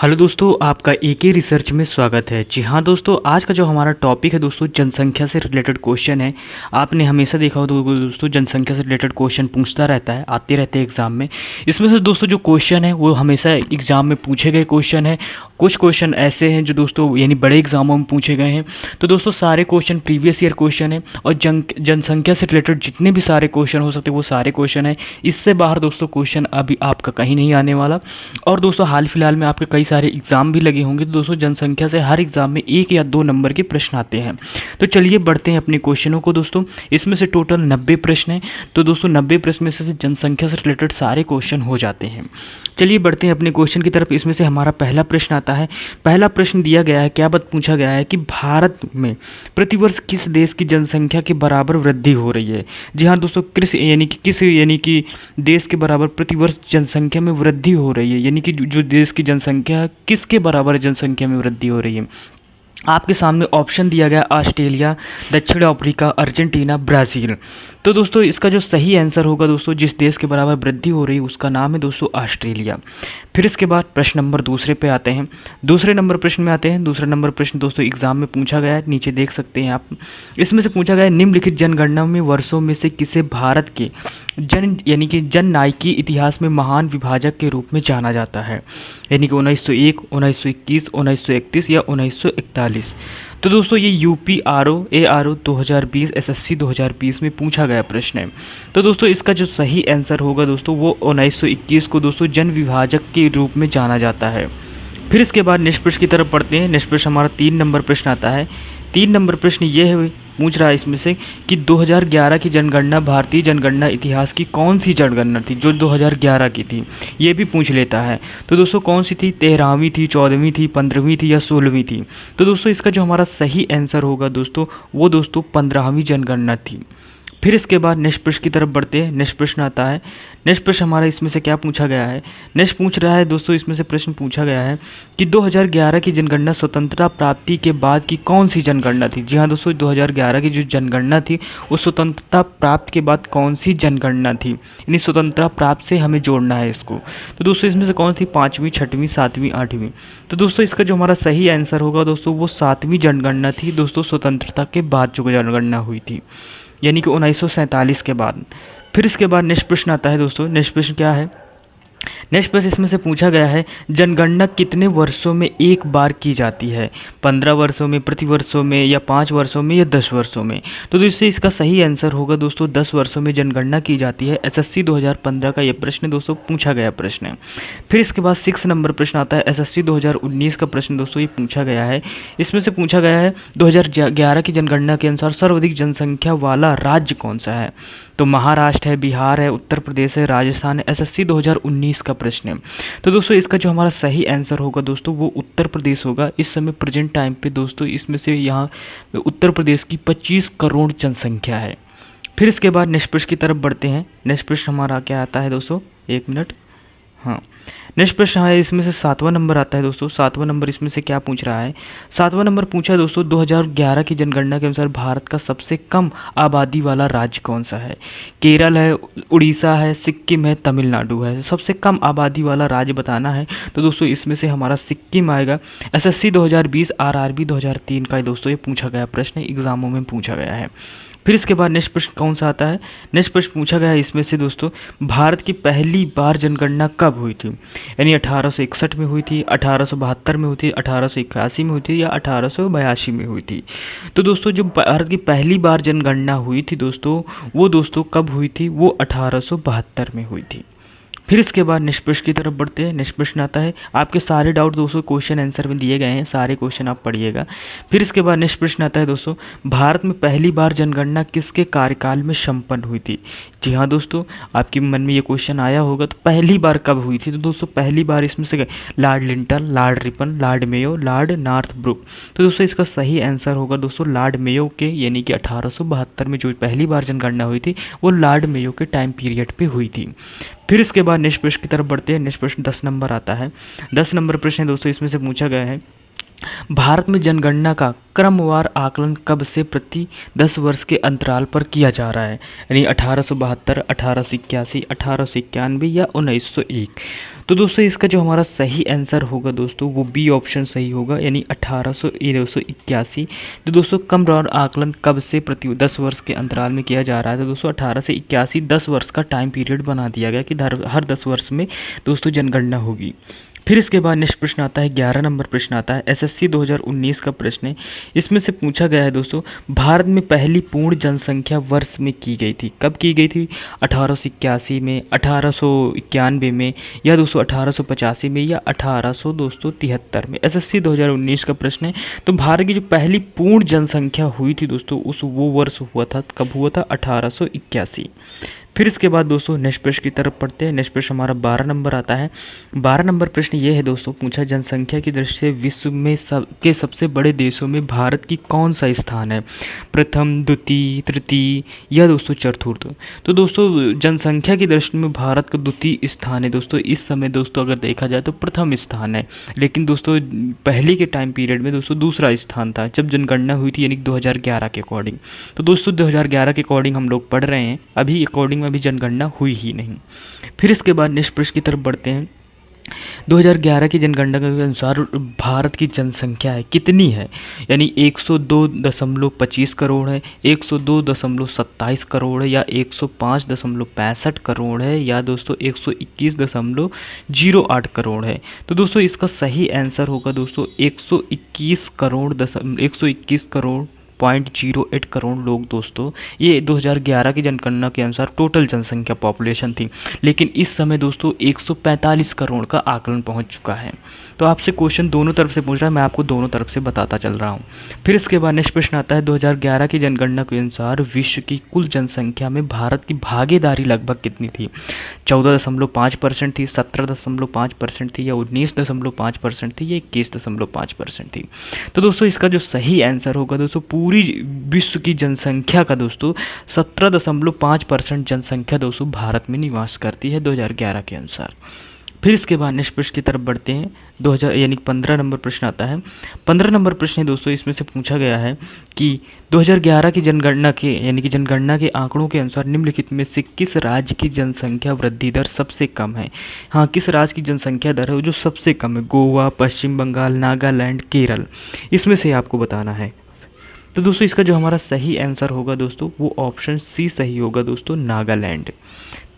Hello दोस्तों, आपका एके research में स्वागत है। जी हाँ दोस्तों, आज का जो हमारा टॉपिक है दोस्तों, जनसंख्या से रिलेटेड क्वेश्चन है। आपने हमेशा देखा हो तो दोस्तों जनसंख्या से रिलेटेड क्वेश्चन पूछता रहता है, आते रहते हैं एग्जाम में। इसमें से दोस्तों जो क्वेश्चन है वो हमेशा एग्जाम में पूछे गए क्वेश्चन है। कुछ क्वेश्चन ऐसे हैं जो दोस्तों यानी बड़े एग्जामों में पूछे गए हैं। तो दोस्तों सारे क्वेश्चन प्रीवियस ईयर क्वेश्चन है और जनसंख्या से रिलेटेड जितने भी सारे क्वेश्चन हो सकते हैं वो सारे क्वेश्चन है। इससे बाहर दोस्तों क्वेश्चन अभी आपका कहीं नहीं आने वाला। और दोस्तों हाल फिलहाल में आपके कई सारे एग्जाम भी लगे होंगे, तो दोस्तों जनसंख्या से हर एग्जाम में 1 या 2 नंबर के प्रश्न आते हैं। तो चलिए बढ़ते हैं अपने क्वेश्चनों को दोस्तों। इसमें से टोटल 90 प्रश्न हैं। तो दोस्तों 90 प्रश्न में से जनसंख्या से रिलेटेड सारे क्वेश्चन हो जाते हैं। चलिए बढ़ते हैं अपने क्वेश्चन की तरफ। इसमें से हमारा पहला प्रश्न आता है। पहला प्रश्न दिया गया है, क्या बात पूछा गया है कि भारत में प्रतिवर्ष किस देश की जनसंख्या के बराबर वृद्धि हो रही है। जी हाँ दोस्तों, किस यानी कि देश के बराबर प्रतिवर्ष जनसंख्या में वृद्धि हो रही है, यानी कि जो देश की जनसंख्या है किसके बराबर जनसंख्या में वृद्धि हो रही है। आपके सामने ऑप्शन दिया गया ऑस्ट्रेलिया, दक्षिण अफ्रीका, अर्जेंटीना, ब्राज़ील। तो दोस्तों इसका जो सही आंसर होगा दोस्तों, जिस देश के बराबर वृद्धि हो रही है उसका नाम है दोस्तों ऑस्ट्रेलिया। फिर इसके बाद प्रश्न नंबर दूसरे पे आते हैं। दूसरे नंबर प्रश्न में आते हैं। दूसरा नंबर प्रश्न दोस्तों एग्जाम में पूछा गया है, नीचे देख सकते हैं आप। इसमें से पूछा गया है, निम्नलिखित जनगणना में वर्षों में से किसे भारत के जननायकी इतिहास में महान विभाजक के रूप में जाना जाता है, यानी कि 1901, 1921, 1931 या 1941। तो दोस्तों ये ARO 2020 SSC 2020 में पूछा गया प्रश्न है। तो दोस्तों इसका जो सही आंसर होगा दोस्तों वो 1921 को दोस्तों जन विभाजक के रूप में जाना जाता है। फिर इसके बाद निष्कर्ष की तरफ पढ़ते हैं। निष्कर्ष हमारा 3 नंबर प्रश्न आता है। 3 नंबर प्रश्न ये है, पूछ रहा है इसमें से कि 2011 की जनगणना भारतीय जनगणना इतिहास की कौन सी जनगणना थी जो 2011 की थी, ये भी पूछ लेता है। तो दोस्तों कौन सी थी, 13वीं थी, 14वीं थी, 15वीं थी या 16वीं थी। तो दोस्तों इसका जो हमारा सही आंसर होगा दोस्तों वो दोस्तों 15वीं जनगणना थी। फिर इसके बाद नेक्स्ट प्रश्न की तरफ बढ़ते हैं। नेक्स्ट प्रश्न आता है। नेक्स्ट प्रश्न हमारा इसमें से क्या पूछा गया है। नेक्स्ट पूछ रहा है दोस्तों, इसमें से प्रश्न पूछा गया है कि 2011 की जनगणना स्वतंत्रता प्राप्ति के बाद की कौन सी जनगणना थी। जी हाँ दोस्तों, 2011 की जो जनगणना थी वो स्वतंत्रता प्राप्त के बाद कौन सी जनगणना थी, यानी स्वतंत्रता प्राप्त से हमें जोड़ना है इसको। तो दोस्तों इसमें से कौन थी, 5वीं, 6वीं, 7वीं, 8वीं। तो दोस्तों इसका जो हमारा सही आंसर होगा दोस्तों वो 7वीं जनगणना थी दोस्तों, स्वतंत्रता के बाद जो जनगणना हुई थी, यानी कि 1947 के बाद। फिर इसके बाद नेक्स्ट प्रश्न आता है दोस्तों। नेक्स्ट प्रश्न क्या है, नेक्स्ट प्रश्न इसमें से पूछा गया है, जनगणना कितने वर्षों में एक बार की जाती है, 15 वर्षों में, प्रति वर्षों में, या 5 वर्षों में, या 10 वर्षों में। तो दोस्तों इसका सही आंसर होगा दोस्तों 10 वर्षों में जनगणना की जाती है। SSC 2015 का ये प्रश्न दोस्तों पूछा गया प्रश्न है। फिर इसके बाद 6 नंबर प्रश्न आता है। SSC 2019 का प्रश्न दोस्तों ये पूछा गया है। इसमें से पूछा गया है 2011 की जनगणना के अनुसार सर्वाधिक जनसंख्या वाला राज्य कौन सा है। तो महाराष्ट्र है, बिहार है, उत्तर प्रदेश है, राजस्थान है। SSC 2019 का प्रश्न है। तो दोस्तों इसका जो हमारा सही आंसर होगा दोस्तों वो उत्तर प्रदेश होगा। इस समय प्रेजेंट टाइम पे दोस्तों इसमें से यहाँ उत्तर प्रदेश की 25 करोड़ जनसंख्या है। फिर इसके बाद नेक्स्ट प्रश्न की तरफ बढ़ते हैं। नेक्स्ट प्रश्न हमारा क्या आता है दोस्तों, 1 मिनट। हाँ, नेक्स्ट प्रश्न है इसमें से 7वां नंबर आता है दोस्तों। 7वां नंबर इसमें से क्या पूछ रहा है। 7वां नंबर पूछा है दोस्तों, 2011 की जनगणना के अनुसार भारत का सबसे कम आबादी वाला राज्य कौन सा है। केरल है, उड़ीसा है, सिक्किम है, तमिलनाडु है। सबसे कम आबादी वाला राज्य बताना है। तो दोस्तों इसमें से हमारा सिक्किम आएगा। SSC 2020 RRB 2003 का दोस्तों ये पूछा गया प्रश्न, एग्जामों में पूछा गया है। फिर इसके बाद नेक्स्ट प्रश्न कौन सा आता है। नेक्स्ट प्रश्न पूछा गया है इसमें से दोस्तों, भारत की पहली बार जनगणना कब हुई थी, यानी 1861 में हुई थी, 1872 में हुई थी, 1881 में हुई थी, या 1882 में हुई थी। तो दोस्तों जो भारत की पहली बार जनगणना हुई थी दोस्तों वो दोस्तों कब हुई थी, वो 1872 में हुई थी। फिर इसके बाद नेक्स्ट प्रश्न की तरफ बढ़ते हैं। नेक्स्ट प्रश्न आता है, आपके सारे डाउट दोस्तों क्वेश्चन आंसर में दिए गए हैं, सारे क्वेश्चन आप पढ़िएगा। फिर इसके बाद नेक्स्ट प्रश्न आता है दोस्तों, भारत में पहली बार जनगणना किसके कार्यकाल में संपन्न हुई थी। जी हाँ दोस्तों, आपके मन में ये क्वेश्चन आया होगा, तो पहली बार कब हुई थी। तो दोस्तों पहली बार इसमें से Lord Linton, Lord Ripon, Lord Mayo, Lord Northbrook. तो दोस्तों इसका सही आंसर होगा दोस्तों लॉर्ड मेयो के, यानी कि 1872 में जो पहली बार जनगणना हुई थी वो लॉर्ड मेयो के टाइम पीरियड पे हुई थी। फिर इसके बाद नेक्स्ट प्रश्न की तरफ बढ़ते हैं। नेक्स्ट प्रश्न 10 नंबर आता है। 10 नंबर प्रश्न है दोस्तों, इसमें से पूछा गया है भारत में जनगणना का क्रमवार आकलन कब से प्रति 10 वर्ष के अंतराल पर किया जा रहा है, यानी 1872, 1881, 1891 या 1901। तो दोस्तों इसका जो हमारा सही आंसर होगा दोस्तों वो बी ऑप्शन सही होगा, यानी 1881। तो दोस्तों क्रमवार आकलन कब से प्रति 10 वर्ष के अंतराल में किया जा रहा है, तो दोस्तों 18 से 81 10 वर्ष का टाइम पीरियड बना दिया गया कि हर 10 वर्ष में दोस्तों जनगणना होगी। फिर इसके बाद नेक्स्ट प्रश्न आता है, 11 नंबर प्रश्न आता है, एसएससी 2019 का प्रश्न है। इसमें से पूछा गया है दोस्तों, भारत में पहली पूर्ण जनसंख्या वर्ष में की गई थी, कब की गई थी, 1881 में, 1891 में, या दोस्तों 1885 में, या 1873 में। एसएससी 2019 का प्रश्न है। तो भारत की जो पहली पूर्ण जनसंख्या हुई थी दोस्तों वो वर्ष हुआ था, कब हुआ था, 1881। फिर इसके बाद दोस्तों नेक्स्ट प्रश्न की तरफ पढ़ते हैं। नेक्स्ट प्रश्न हमारा 12 नंबर आता है। 12 नंबर प्रश्न ये है दोस्तों, पूछा जनसंख्या की दृष्टि से विश्व में सबसे बड़े देशों में भारत की कौन सा स्थान है, प्रथम, द्वितीय, तृतीय या दोस्तों चतुर्थ। तो दोस्तों जनसंख्या की दृष्टि में भारत का द्वितीय स्थान है दोस्तों। इस समय दोस्तों अगर देखा जाए तो प्रथम स्थान है, लेकिन दोस्तों पहले के टाइम पीरियड में दोस्तों दूसरा स्थान था जब जनगणना हुई थी, यानी 2011 के अकॉर्डिंग। तो दोस्तों 2011 के अकॉर्डिंग हम लोग पढ़ रहे हैं, अभी अकॉर्डिंग में अभी जनगणना हुई ही नहीं। फिर इसके बाद नेक्स्ट प्रश्न की तरफ बढ़ते हैं। 2011 की जनगणना के अनुसार भारत की जनसंख्या है कितनी है, यानी 102.25 करोड़ है, 102.27 करोड़ है, या 105.65 करोड़ है, या दोस्तों 121.08 करोड़ है। तो दोस्तों इसका सही आंसर होगा दोस्तों 121 करोड़ 0.08 करोड़ लोग दोस्तों। ये 2011 की जनगणना के अनुसार टोटल जनसंख्या पॉपुलेशन थी, लेकिन इस समय दोस्तों 145 करोड़ का आकलन पहुंच चुका है। तो आपसे क्वेश्चन दोनों तरफ से पूछ रहा है, मैं आपको दोनों तरफ से बताता चल रहा हूँ। फिर इसके बाद नेक्स्ट प्रश्न आता है, 2011 की जनगणना के अनुसार विश्व की कुल जनसंख्या में भारत की भागीदारी लगभग कितनी थी, 14.5% थी, 17.5% थी, या 19.5% थी, या 21.5% थी। तो दोस्तों इसका जो सही आंसर होगा दोस्तों, पूरी विश्व की जनसंख्या का दोस्तों 17.5% जनसंख्या दोस्तों भारत में निवास करती है 2011 के अनुसार। फिर इसके बाद नेक्स्ट प्रश्न की तरफ बढ़ते हैं। 2000 यानी 15 नंबर प्रश्न आता है। 15 नंबर प्रश्न है दोस्तों, इसमें से पूछा गया है कि 2011 की जनगणना के यानी कि जनगणना के आंकड़ों के अनुसार निम्नलिखित में से किस राज्य की जनसंख्या वृद्धि दर सबसे कम है। हाँ, किस राज्य की जनसंख्या दर है जो सबसे कम है, गोवा, पश्चिम बंगाल, नागालैंड, केरल, इसमें से आपको बताना है। तो दोस्तों इसका जो हमारा सही आंसर होगा दोस्तों वो ऑप्शन सी सही होगा दोस्तों, नागालैंड।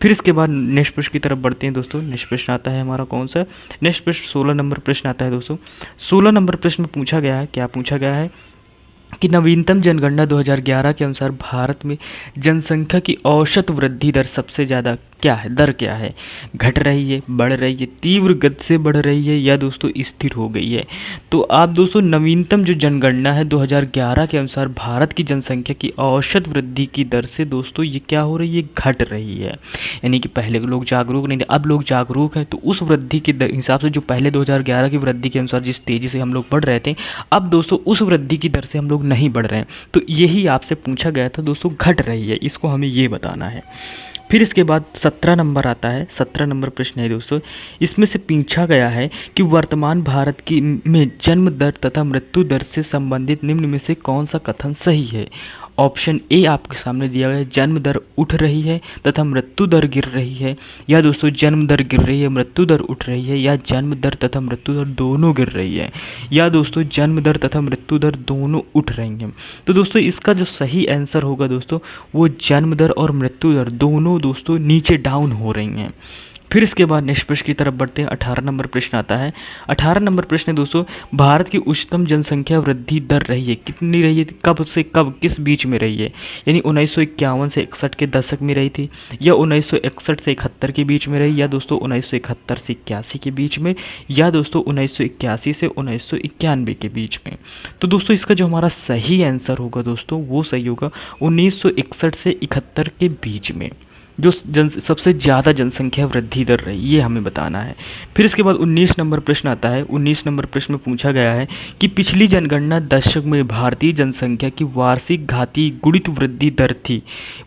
फिर इसके बाद नेक्स्ट प्रश्न की तरफ बढ़ते हैं दोस्तों। नेक्स्ट प्रश्न आता है हमारा कौन सा, नेक्स्ट प्रश्न 16 नंबर प्रश्न आता है दोस्तों। 16 नंबर प्रश्न में पूछा गया है, क्या पूछा गया है कि नवीनतम जनगणना 2011 के अनुसार भारत में जनसंख्या की औसत वृद्धि दर सबसे ज़्यादा क्या है, दर क्या है, घट रही है, बढ़ रही है, तीव्र गति से बढ़ रही है, या दोस्तों स्थिर हो गई है। तो आप दोस्तों नवीनतम जो जनगणना है 2011 के अनुसार भारत की जनसंख्या की औसत वृद्धि की दर से दोस्तों ये क्या हो रही है, घट रही है। यानी कि पहले लोग जागरूक नहीं थे, अब लोग जागरूक हैं, तो उस वृद्धि के हिसाब से जो पहले 2011 की वृद्धि के अनुसार जिस तेज़ी से हम लोग बढ़ रहे थे, अब दोस्तों उस वृद्धि की दर से हम लोग नहीं बढ़ रहे हैं। तो यही आपसे पूछा गया था दोस्तों, घट रही है, इसको हमें ये बताना है। फिर इसके बाद 17 नंबर आता है। 17 नंबर प्रश्न है दोस्तों, इसमें से पूछा गया है कि वर्तमान भारत की में जन्म दर तथा मृत्यु दर से संबंधित निम्न में से कौन सा कथन सही है। ऑप्शन ए आपके सामने दिया गया है, जन्म दर उठ रही है तथा मृत्यु दर गिर रही है, या दोस्तों जन्म दर गिर रही है, मृत्यु दर उठ रही है, या जन्म दर तथा मृत्यु दर दोनों गिर रही है, या दोस्तों जन्म दर तथा मृत्यु दर दोनों उठ रही हैं। तो दोस्तों इसका जो सही आंसर होगा दोस्तों वो जन्म दर और मृत्यु दर दोनों दोस्तों नीचे डाउन हो रही हैं। फिर इसके बाद नेक्स्ट प्रश्न की तरफ बढ़ते हैं। 18 नंबर प्रश्न आता है। 18 नंबर प्रश्न है दोस्तों, भारत की उच्चतम जनसंख्या वृद्धि दर रही है, कितनी रही है, कब से कब, किस बीच में रही है। यानी 1951 से 61 के दशक में रही थी, या 1961 से 71 के बीच में रही, या दोस्तों 1971 से 81 के बीच में, या दोस्तों 1981 से 1991 के बीच में। तो दोस्तों इसका जो हमारा सही आंसर होगा दोस्तों वो सही होगा 1961 से 71 के बीच में। जो सबसे ज़्यादा जनसंख्या वृद्धि दर रही, ये हमें बताना है। फिर इसके बाद 19 नंबर प्रश्न आता है। 19 नंबर प्रश्न में पूछा गया है कि पिछली जनगणना दशक में भारतीय जनसंख्या की वार्षिक घातीय गुणित वृद्धि दर थी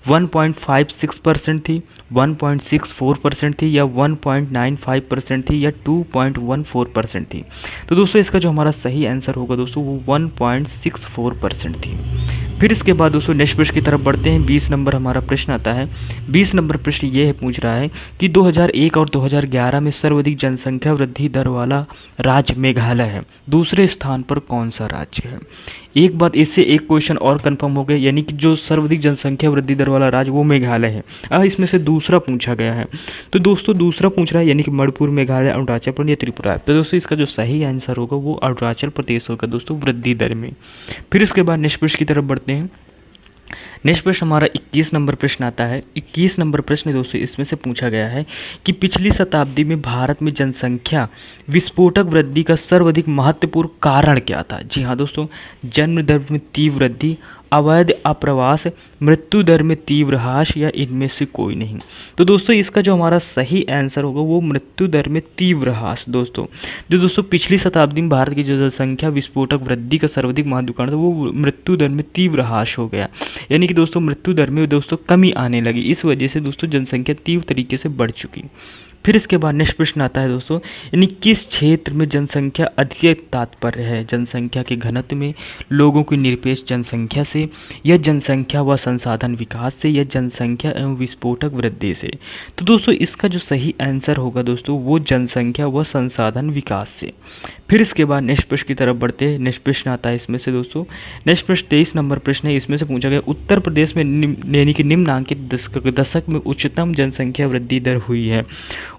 1.56% थी, 1.64% थी, या 1.95% थी, या 2.14% थी। तो दोस्तों इसका जो हमारा सही आंसर होगा दोस्तों वो 1.64% थी। फिर इसके बाद दोस्तों नेक्स्ट प्रश्न की तरफ बढ़ते हैं। 20 नंबर हमारा प्रश्न आता है। 20 नंबर प्रश्न ये है, पूछ रहा है कि 2001 और 2011 में सर्वाधिक जनसंख्या वृद्धि दर वाला राज्य मेघालय है, दूसरे स्थान पर कौन सा राज्य है। एक बात, इससे एक क्वेश्चन और कंफर्म हो गया, यानी कि जो सर्वाधिक जनसंख्या वृद्धि दर वाला राज्य वो मेघालय है। अब इसमें से दूसरा पूछा गया है, तो दोस्तों दूसरा पूछ रहा है यानी कि मणिपुर, मेघालय, अरुणाचल प्रदेश या त्रिपुरा। तो दोस्तों इसका जो सही आंसर होगा वो अरुणाचल प्रदेश होगा दोस्तों वृद्धि दर में। फिर इसके बाद नेक्स्ट प्रश्न की तरफ बढ़ते हैं। नेक्स्ट प्रश्न हमारा 21 नंबर प्रश्न आता है। 21 नंबर प्रश्न दोस्तों इसमें से पूछा गया है कि पिछली शताब्दी में भारत में जनसंख्या विस्फोटक वृद्धि का सर्वाधिक महत्वपूर्ण कारण क्या था। जी हाँ दोस्तों, जन्म दर में तीव्र वृद्धि, अवैध आप्रवास, मृत्यु दर में तीव्र ह्रास, या इनमें से कोई नहीं। तो दोस्तों इसका जो हमारा सही आंसर होगा वो मृत्यु दर में तीव्र ह्रास दोस्तों। जो दोस्तों पिछली शताब्दी में भारत की जो जनसंख्या विस्फोटक वृद्धि का सर्वाधिक महत्वपूर्ण कारण था वो मृत्यु दर में तीव्र ह्रास हो गया, यानी कि दोस्तों मृत्यु दर में दोस्तों कमी आने लगी। इस वजह से दोस्तों जनसंख्या तीव्र तरीके से बढ़ चुकी। फिर इसके बाद नेक्स्ट प्रश्न आता है दोस्तों, यानी किस क्षेत्र में जनसंख्या अधिक तात्पर्य है। जनसंख्या के घनत्व में, लोगों की निरपेक्ष जनसंख्या से, या जनसंख्या व संसाधन विकास से, या जनसंख्या एवं विस्फोटक वृद्धि से। तो दोस्तों इसका जो सही आंसर होगा दोस्तों वो जनसंख्या व संसाधन विकास से। फिर इसके बाद नेक्स्ट प्रश्न की तरफ बढ़ते हैं। नेक्स्ट प्रश्न आता है इसमें से दोस्तों, नेक्स्ट प्रश्न 23 नंबर प्रश्न है। इसमें से पूछा गया उत्तर प्रदेश में यानी कि निम्नांकित दशक में उच्चतम जनसंख्या वृद्धि दर हुई है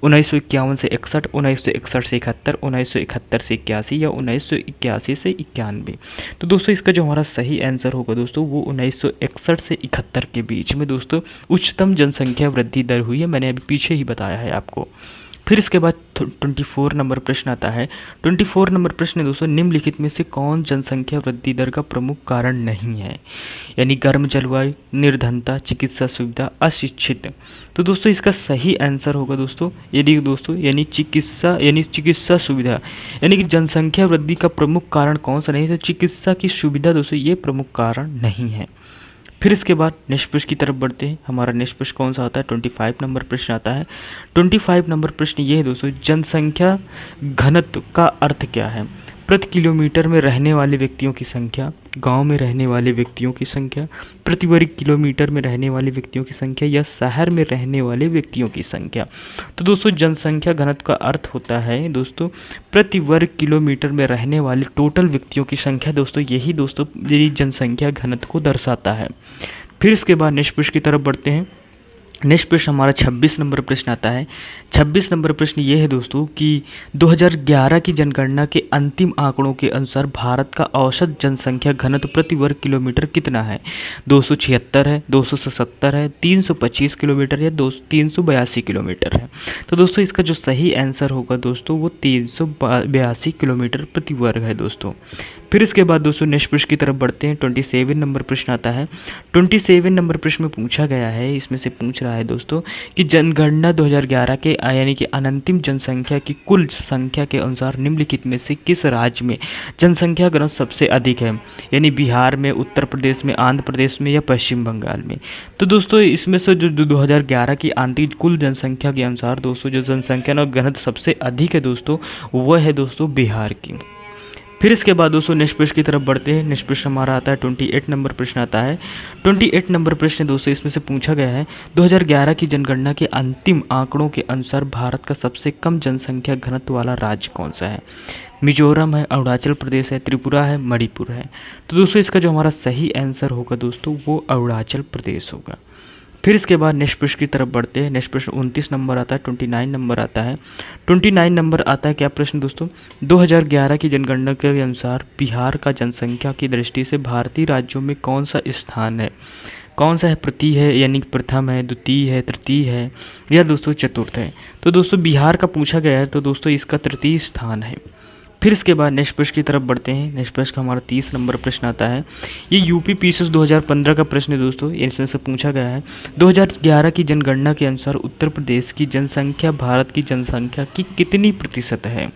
1951 से 61, 1961 से 71, 1971 से 81, या 1981 से 91। तो दोस्तों इसका जो हमारा सही आंसर होगा दोस्तों वो 1961 से 71 के बीच में दोस्तों उच्चतम जनसंख्या वृद्धि दर हुई है। मैंने अभी पीछे ही बताया है आपको। फिर इसके बाद 24 नंबर प्रश्न आता है। 24 नंबर प्रश्न दोस्तों, निम्नलिखित में से कौन जनसंख्या वृद्धि दर का प्रमुख कारण नहीं है। यानी गर्म जलवायु, निर्धनता, चिकित्सा सुविधा, अशिक्षित। तो दोस्तों इसका सही आंसर होगा दोस्तों यानी चिकित्सा सुविधा, यानी कि जनसंख्या वृद्धि का प्रमुख कारण कौन सा नहीं है, तो चिकित्सा की सुविधा दोस्तों ये प्रमुख कारण नहीं है। फिर इसके बाद नेक्स्ट प्रश्न की तरफ बढ़ते हैं। हमारा नेक्स्ट प्रश्न कौन सा आता है, 25 नंबर प्रश्न आता है। 25 नंबर प्रश्न ये है दोस्तों, जनसंख्या घनत्व का अर्थ क्या है। प्रति किलोमीटर में रहने वाले व्यक्तियों की संख्या, गांव में रहने वाले व्यक्तियों की संख्या, प्रति वर्ग किलोमीटर में रहने वाले व्यक्तियों की संख्या, या शहर में रहने वाले व्यक्तियों की संख्या। तो दोस्तों जनसंख्या घनत्व का अर्थ होता है दोस्तों प्रति वर्ग किलोमीटर में रहने वाले टोटल व्यक्तियों की संख्या। दोस्तों यही दोस्तों मेरी जनसंख्या घनत्व को दर्शाता है। फिर इसके बाद नेक्स्ट प्रश्न की तरफ बढ़ते हैं। नेक्स्ट प्रश्न हमारा 26 नंबर प्रश्न आता है। 26 नंबर प्रश्न ये है दोस्तों कि 2011 की जनगणना के अंतिम आंकड़ों के अनुसार भारत का औसत जनसंख्या घनत्व प्रति वर्ग किलोमीटर कितना है। 276 है, 277 है, 325 किलोमीटर, या 382 किलोमीटर है। तो दोस्तों इसका जो सही आंसर होगा दोस्तों वो 382 किलोमीटर प्रति वर्ग है दोस्तों। फिर इसके बाद दोस्तों नेक्स्ट प्रश्न की तरफ बढ़ते हैं। 27 नंबर प्रश्न आता है। 27 नंबर प्रश्न में पूछा गया है, इसमें से पूछ रहा है दोस्तों कि जनगणना 2011 के यानी कि अंतिम जनसंख्या की कुल संख्या के अनुसार निम्नलिखित में से किस राज्य में जनसंख्या घनत्व सबसे अधिक है। यानी बिहार में, उत्तर प्रदेश में, आंध्र प्रदेश में, या पश्चिम बंगाल में। तो दोस्तों इसमें से जो 2011 की आंतरिक कुल जनसंख्या के अनुसार दोस्तों जो जनसंख्या घनत्व सबसे अधिक है दोस्तों वह है दोस्तों बिहार की। फिर इसके बाद दोस्तों नेक्स्ट प्रश्न की तरफ बढ़ते हैं। नेक्स्ट प्रश्न हमारा आता है 28 नंबर प्रश्न आता है। 28 नंबर प्रश्न दोस्तों इसमें से पूछा गया है 2011 की जनगणना के अंतिम आंकड़ों के अनुसार भारत का सबसे कम जनसंख्या घनत्व वाला राज्य कौन सा है। मिजोरम है, अरुणाचल प्रदेश है, त्रिपुरा है, मणिपुर है। तो दोस्तों इसका जो हमारा सही आंसर होगा दोस्तों वो अरुणाचल प्रदेश होगा। फिर इसके बाद नेक्स्ट प्रश्न की तरफ बढ़ते हैं। नेक्स्ट प्रश्न 29 नंबर आता है। 29 नंबर आता है। 29 नंबर आता है क्या प्रश्न दोस्तों, 2011 की जनगणना के अनुसार बिहार का जनसंख्या की दृष्टि से भारतीय राज्यों में कौन सा स्थान है। कौन सा है, प्रति है यानी प्रथम है, द्वितीय है, तृतीय है, या दोस्तों चतुर्थ है। तो दोस्तों बिहार का पूछा गया है तो दोस्तों इसका तृतीय स्थान है। फिर इसके बाद नेक्स्ट प्रश्न की तरफ बढ़ते हैं। नेक्स्ट प्रश्न का हमारा 30 नंबर प्रश्न आता है। ये यूपी पीसीएस 2015 का प्रश्न है दोस्तों, इसमें से पूछा गया है 2011 की जनगणना के अनुसार उत्तर प्रदेश की जनसंख्या भारत की जनसंख्या की कितनी प्रतिशत है?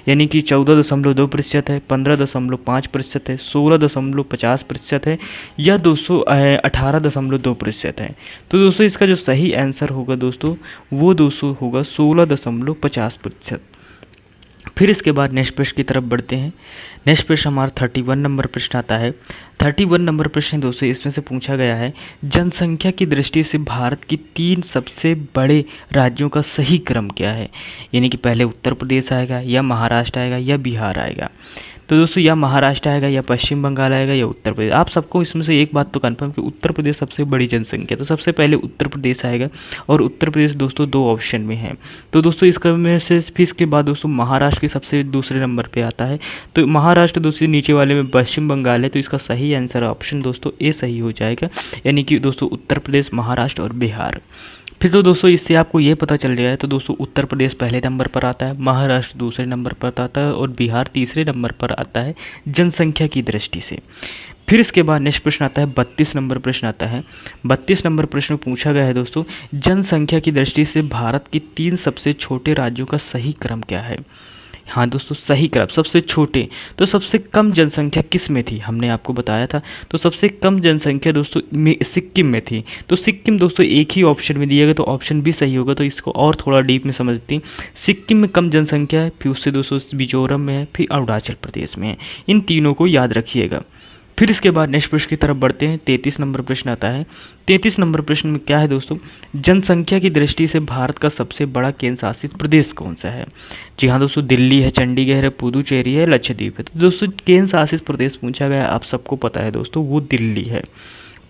यानी कि 14.2% है, 15.5% है, 16.50% है या 18.2% है। तो दोस्तों इसका जो सही आंसर होगा दोस्तों वो दोस्तों होगा 16.50%। फिर इसके बाद नेक्स्ट प्रश्न की तरफ बढ़ते हैं। नेक्स्ट प्रश्न हमारा 31 नंबर प्रश्न आता है। 31 नंबर प्रश्न दोस्तों इसमें से पूछा गया है जनसंख्या की दृष्टि से भारत की 3 सबसे बड़े राज्यों का सही क्रम क्या है? यानी कि पहले उत्तर प्रदेश आएगा या महाराष्ट्र आएगा या बिहार आएगा। तो दोस्तों या महाराष्ट्र आएगा या पश्चिम बंगाल आएगा या उत्तर प्रदेश। आप सबको इसमें से एक बात तो कंफर्म कि उत्तर प्रदेश सबसे बड़ी जनसंख्या, तो सबसे पहले उत्तर प्रदेश आएगा और उत्तर प्रदेश दोस्तों 2 ऑप्शन में है। तो दोस्तों इसका में से फिर इसके बाद दोस्तों महाराष्ट्र के सबसे दूसरे नंबर पे आता है। तो महाराष्ट्र दोस्तों नीचे वाले में पश्चिम बंगाल है, तो इसका सही आंसर ऑप्शन दोस्तों ए सही हो जाएगा, यानी कि दोस्तों उत्तर प्रदेश, महाराष्ट्र और बिहार। फिर तो दोस्तों इससे आपको ये पता चल गया है, तो दोस्तों उत्तर प्रदेश पहले नंबर पर आता है, महाराष्ट्र दूसरे नंबर पर आता है और बिहार तीसरे नंबर पर आता है जनसंख्या की दृष्टि से। फिर इसके बाद नेक्स्ट प्रश्न आता है 32 नंबर प्रश्न आता है। 32 नंबर प्रश्न पूछा गया है दोस्तों जनसंख्या की दृष्टि से भारत की 3 सबसे छोटे राज्यों का सही क्रम क्या है? हाँ दोस्तों सही क्रम सबसे छोटे, तो सबसे कम जनसंख्या किस में थी हमने आपको बताया था। तो सबसे कम जनसंख्या दोस्तों में सिक्किम में थी। तो सिक्किम दोस्तों एक ही ऑप्शन में दिया गया, तो ऑप्शन भी सही होगा। तो इसको और थोड़ा डीप में समझते हैं। सिक्किम में कम जनसंख्या है, फिर उससे दोस्तों मिजोरम में है, फिर अरुणाचल प्रदेश में है। इन तीनों को याद रखिएगा। फिर इसके बाद नेक्स्ट प्रश्न की तरफ बढ़ते हैं। 33 नंबर प्रश्न आता है। 33 नंबर प्रश्न में क्या है दोस्तों जनसंख्या की दृष्टि से भारत का सबसे बड़ा केंद्र शासित प्रदेश कौन सा है? जी हाँ दोस्तों दिल्ली है, चंडीगढ़ है, पुदुचेरी है, लक्षद्वीप है। तो दोस्तों केंद्र शासित प्रदेश पूछा गया, आप सबको पता है दोस्तों वो दिल्ली है।